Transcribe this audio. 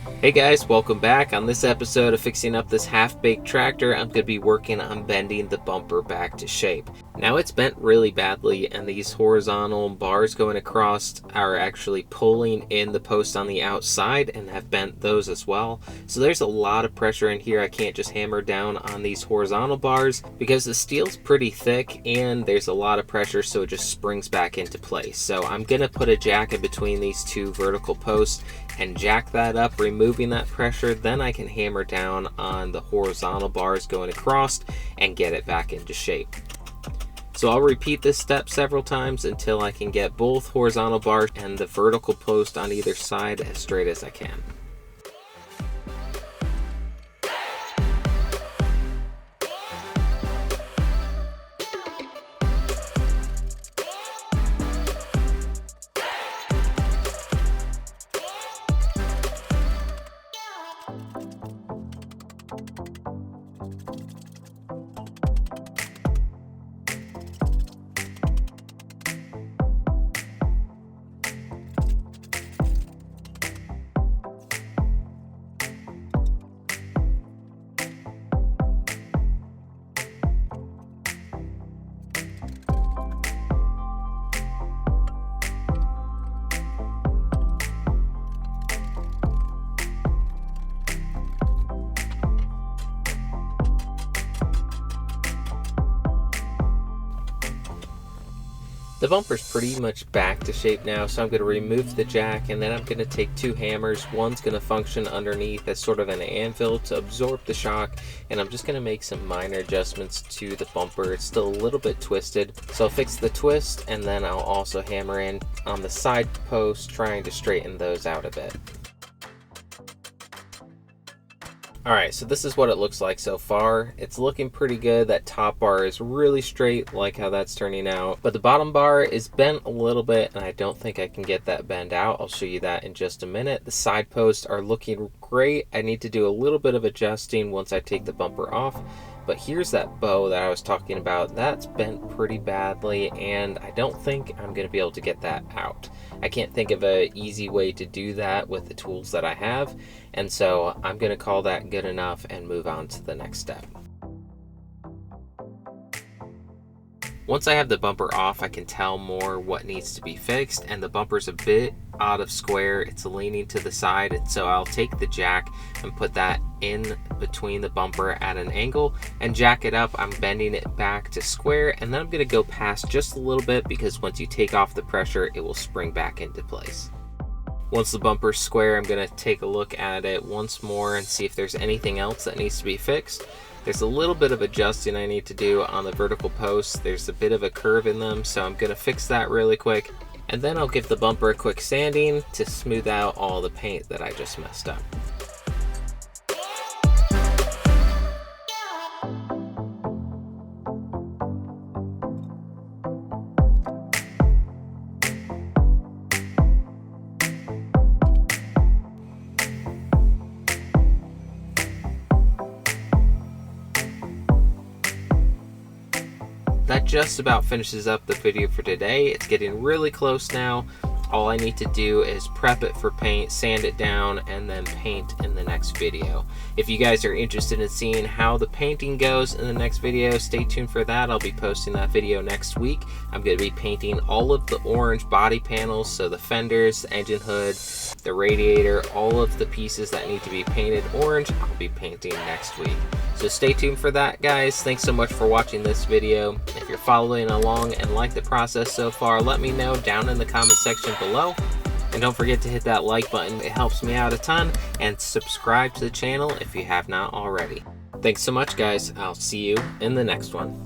Hey guys, welcome back. On this episode of Fixing Up This Half-Baked Tractor, I'm going to be working on bending the bumper back to shape. Now it's bent really badly, and these horizontal bars going across are actually pulling in the post on the outside and have bent those as well. So there's a lot of pressure in here. I can't just hammer down on these horizontal bars because the steel's pretty thick and there's a lot of pressure, so it just springs back into place. So I'm going to put a jack in between these two vertical posts and jack that up, removing that pressure. Then I can hammer down on the horizontal bars going across and get it back into shape. So I'll repeat this step several times until I can get both horizontal bars and the vertical post on either side as straight as I can. The bumper's pretty much back to shape now, so I'm going to remove the jack, and then I'm going to take two hammers. One's going to function underneath as sort of an anvil to absorb the shock, and I'm just going to make some minor adjustments to the bumper. It's still a little bit twisted, so I'll fix the twist, and then I'll also hammer in on the side posts, trying to straighten those out a bit. Alright, so this is what it looks like so far. It's looking pretty good. That top bar is really straight, like how that's turning out. But the bottom bar is bent a little bit, and I don't think I can get that bend out. I'll show you that in just a minute. The side posts are looking great. I need to do a little bit of adjusting once I take the bumper off. But here's that bow that I was talking about. That's bent pretty badly, and I don't think I'm going to be able to get that out. I can't think of an easy way to do that with the tools that I have, and so I'm going to call that good enough and move on to the next step. Once I have the bumper off, I can tell more what needs to be fixed, and the bumper's a bit out of square. It's leaning to the side, and so I'll take the jack and put that in between the bumper at an angle and jack it up. I'm bending it back to square, and then I'm going to go past just a little bit because once you take off the pressure, it will spring back into place. Once the bumper's square, I'm going to take a look at it once more and see if there's anything else that needs to be fixed. There's a little bit of adjusting I need to do on the vertical posts. There's a bit of a curve in them, so I'm going to fix that really quick. And then I'll give the bumper a quick sanding to smooth out all the paint that I just messed up. That just about finishes up the video for today. It's getting really close now. All I need to do is prep it for paint, sand it down, and then paint in the next video. If you guys are interested in seeing how the painting goes in the next video, stay tuned for that. I'll be posting that video next week. I'm going to be painting all of the orange body panels, so the fenders, the engine hood, the radiator, all of the pieces that need to be painted orange, I'll be painting next week. So stay tuned for that, guys. Thanks so much for watching this video. If you're following along and like the process so far, let me know down in the comment section below. And don't forget to hit that like button. It helps me out a ton. And subscribe to the channel if you have not already. Thanks so much, guys. I'll see you in the next one.